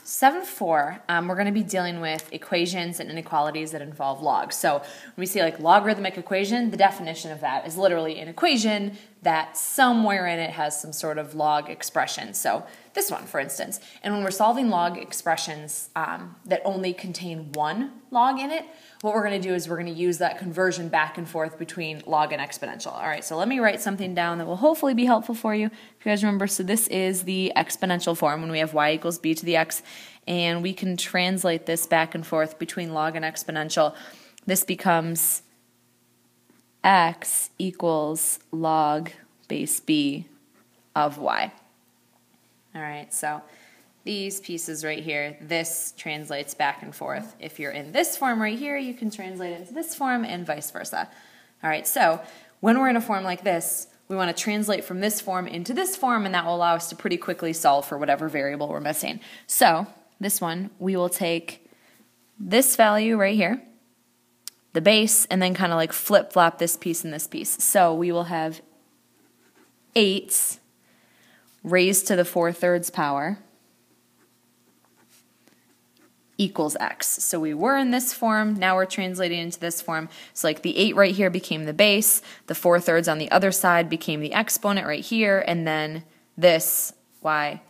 7th 4, we're going to be dealing with equations and inequalities that involve logs. So when we say like logarithmic equation, the definition of that is literally an equation that somewhere in it has some sort of log expression. So this one, for instance. And when we're solving log expressions that only contain one log in it, what we're going to do is we're going to use that conversion back and forth between log and exponential. All right, so let me write something down that will hopefully be helpful for you. If you guys remember, so this is the exponential form when we have y equals b to the x, and we can translate this back and forth between log and exponential. This becomes x equals log base b of y. All right, so these pieces right here, this translates back and forth. If you're in this form right here, you can translate it into this form and vice versa. All right, so when we're in a form like this, we want to translate from this form into this form, and that will allow us to pretty quickly solve for whatever variable we're missing. So this one, we will take this value right here, the base, and then kind of like flip-flop this piece and this piece. So we will have 8 raised to the 4/3 power equals x. So we were in this form, now we're translating into this form. So like the 8 right here became the base, the 4/3 on the other side became the exponent right here, and then this y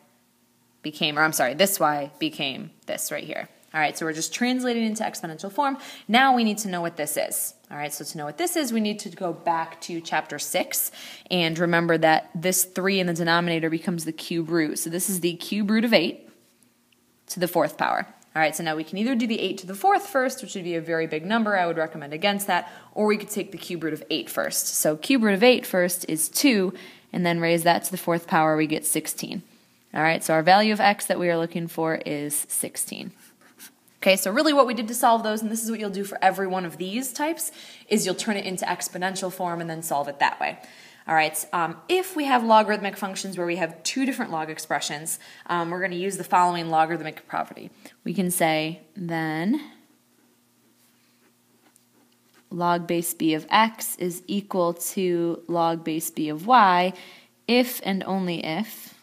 became, or I'm sorry, this y became this right here. All right, so we're just translating into exponential form. Now we need to know what this is. All right, so to know what this is, we need to go back to chapter 6 and remember that this 3 in the denominator becomes the cube root. So this is the cube root of 8 to the 4th power. All right, so now we can either do the 8 to the 4th first, which would be a very big number. I would recommend against that. Or we could take the cube root of 8 first. So cube root of 8 first is 2, and then raise that to the 4th power, we get 16. All right, so our value of x that we are looking for is 16. Okay, so really what we did to solve those, and this is what you'll do for every one of these types, is you'll turn it into exponential form and then solve it that way. All right, if we have logarithmic functions where we have 2 different log expressions, we're going to use the following logarithmic property. We can say then log base b of x is equal to log base b of y if and only if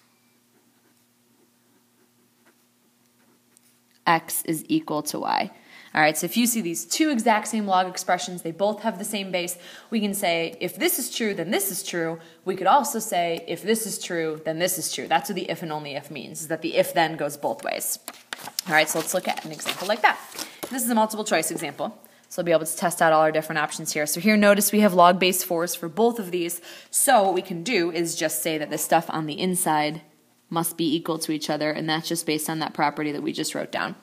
x is equal to y. All right, so if you see these 2 exact same log expressions, they both have the same base, we can say if this is true, then this is true. We could also say if this is true, then this is true. That's what the if and only if means, is that the if then goes both ways. All right, so let's look at an example like that. This is a multiple choice example, so we'll be able to test out all our different options here. So here, notice we have log base 4s for both of these. So what we can do is just say that the stuff on the inside must be equal to each other, and that's just based on that property that we just wrote down.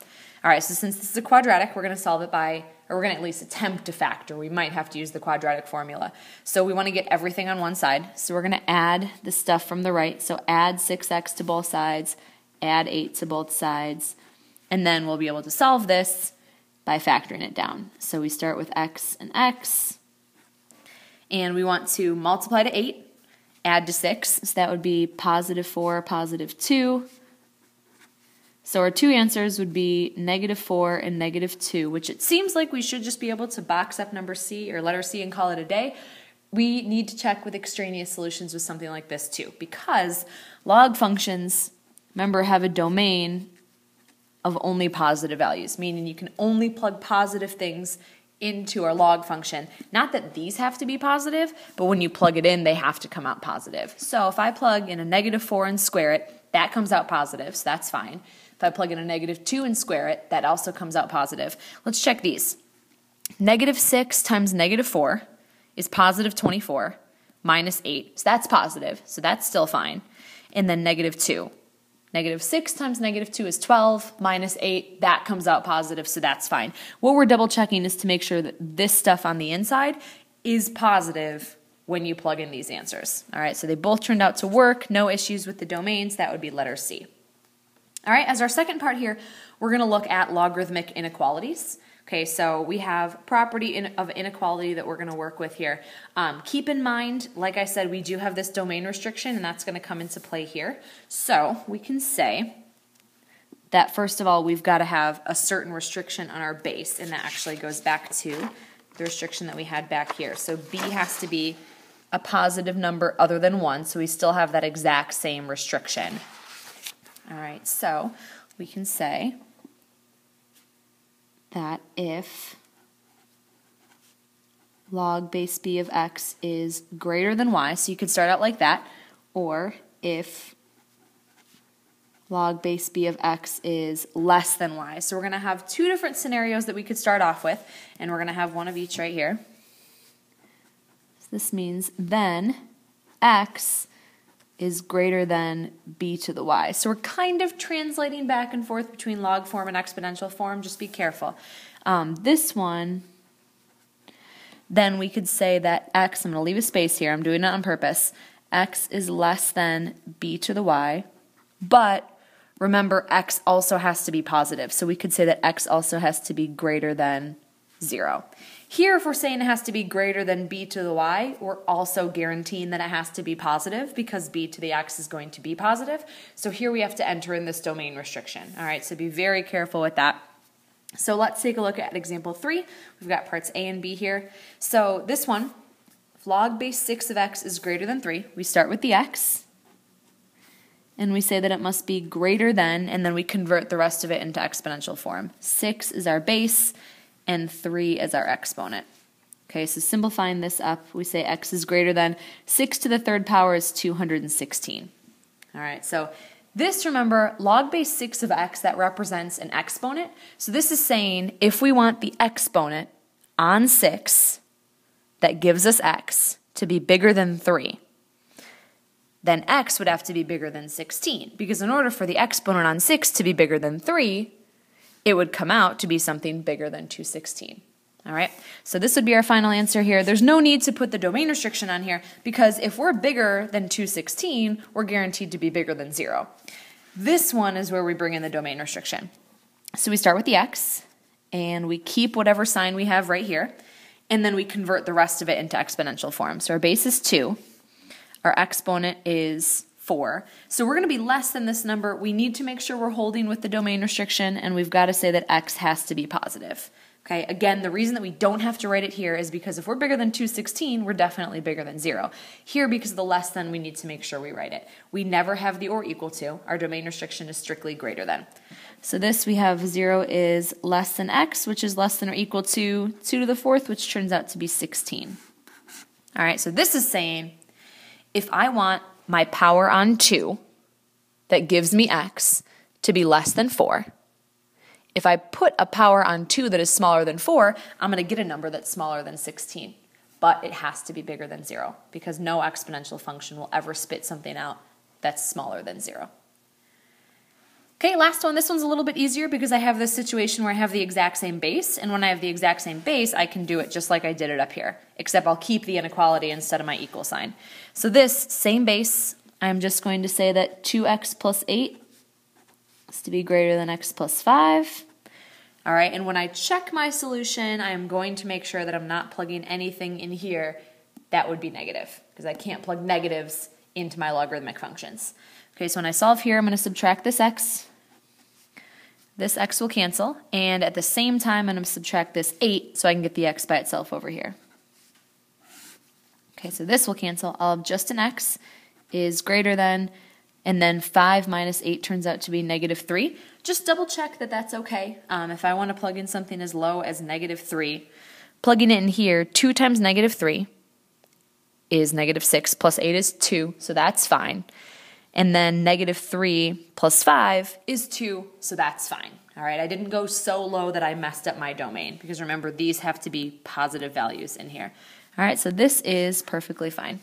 All right, so since this is a quadratic, we're going to solve it by, or we're going to at least attempt to factor. We might have to use the quadratic formula. So we want to get everything on one side. So we're going to add the stuff from the right. So add 6x to both sides, add 8 to both sides, and then we'll be able to solve this by factoring it down. So we start with x and x, and we want to multiply to 8, add to 6. So that would be positive 4, positive 2. So our 2 answers would be negative 4 and negative 2, which it seems like we should just be able to box up number C or letter C and call it a day. We need to check with extraneous solutions with something like this too, because log functions, remember, have a domain of only positive values, meaning you can only plug positive things into our log function. Not that these have to be positive, but when you plug it in, they have to come out positive. So if I plug in a negative 4 and square it, that comes out positive, so that's fine. If I plug in a negative 2 and square it, that also comes out positive. Let's check these. Negative 6 times negative 4 is positive 24 minus 8. So that's positive, so that's still fine. And then negative 2. Negative 6 times negative 2 is 12 minus 8. That comes out positive, so that's fine. What we're double checking is to make sure that this stuff on the inside is positive when you plug in these answers. All right, so they both turned out to work. No issues with the domains. That would be letter C. All right, as our second part here, we're going to look at logarithmic inequalities. Okay, so we have property of inequality that we're going to work with here. Keep in mind, like I said, we do have this domain restriction, and that's going to come into play here. So we can say that, first of all, we've got to have a certain restriction on our base, and that actually goes back to the restriction that we had back here. So b has to be a positive number other than 1, so we still have that exact same restriction. All right, so we can say that if log base b of x is greater than y, so you could start out like that, or if log base b of x is less than y. So we're going to have two different scenarios that we could start off with, and we're going to have one of each right here. So this means then x is greater than b to the y. So we're kind of translating back and forth between log form and exponential form. Just be careful. This one, then we could say that x, I'm going to leave a space here, I'm doing it on purpose, x is less than b to the y, but remember x also has to be positive, so we could say that x also has to be greater than 0. Here, if we're saying it has to be greater than b to the y, we're also guaranteeing that it has to be positive because b to the x is going to be positive. So here we have to enter in this domain restriction. All right, so be very careful with that. So let's take a look at example 3. We've got parts A and B here. So this one, if log base 6 of x is greater than 3, we start with the x, and we say that it must be greater than, and then we convert the rest of it into exponential form. 6 is our base, and 3 is our exponent. Okay, so simplifying this up, we say x is greater than 6 to the third power is 216. All right, so this, remember, log base 6 of x, that represents an exponent. So this is saying if we want the exponent on 6 that gives us x to be bigger than 3, then x would have to be bigger than 16. Because in order for the exponent on 6 to be bigger than 3, it would come out to be something bigger than 216. All right, so this would be our final answer here. There's no need to put the domain restriction on here because if we're bigger than 216, we're guaranteed to be bigger than 0. This one is where we bring in the domain restriction. So we start with the x, and we keep whatever sign we have right here, and then we convert the rest of it into exponential form. So our base is 2, our exponent is 4. So we're going to be less than this number. We need to make sure we're holding with the domain restriction, and we've got to say that x has to be positive. Okay, again, the reason that we don't have to write it here is because if we're bigger than 216, we're definitely bigger than 0. Here, because of the less than, we need to make sure we write it. We never have the or equal to. Our domain restriction is strictly greater than. So this we have 0 is less than x, which is less than or equal to 2 to the fourth, which turns out to be 16. All right, so this is saying if I want my power on 2 that gives me x to be less than 4, if I put a power on 2 that is smaller than 4, I'm going to get a number that's smaller than 16. But it has to be bigger than 0 because no exponential function will ever spit something out that's smaller than 0. Okay, last one. This one's a little bit easier because I have this situation where I have the exact same base, and when I have the exact same base, I can do it just like I did it up here, except I'll keep the inequality instead of my equal sign. So this same base, I'm just going to say that 2x plus 8 is to be greater than x plus 5. All right, and when I check my solution, I am going to make sure that I'm not plugging anything in here that would be negative, because I can't plug negatives into my logarithmic functions. Okay, so when I solve here, I'm going to subtract this x. This x will cancel, and at the same time, I'm going to subtract this 8 so I can get the x by itself over here. Okay, so this will cancel. I'll have just an x is greater than, and then 5 minus 8 turns out to be negative 3. Just double check that that's okay. If I want to plug in something as low as negative 3, plugging it in here, 2 times negative 3 is negative 6, plus 8 is 2, so that's fine. And then negative 3 plus 5 is 2, so that's fine. All right, I didn't go so low that I messed up my domain, because remember, these have to be positive values in here. All right, so this is perfectly fine.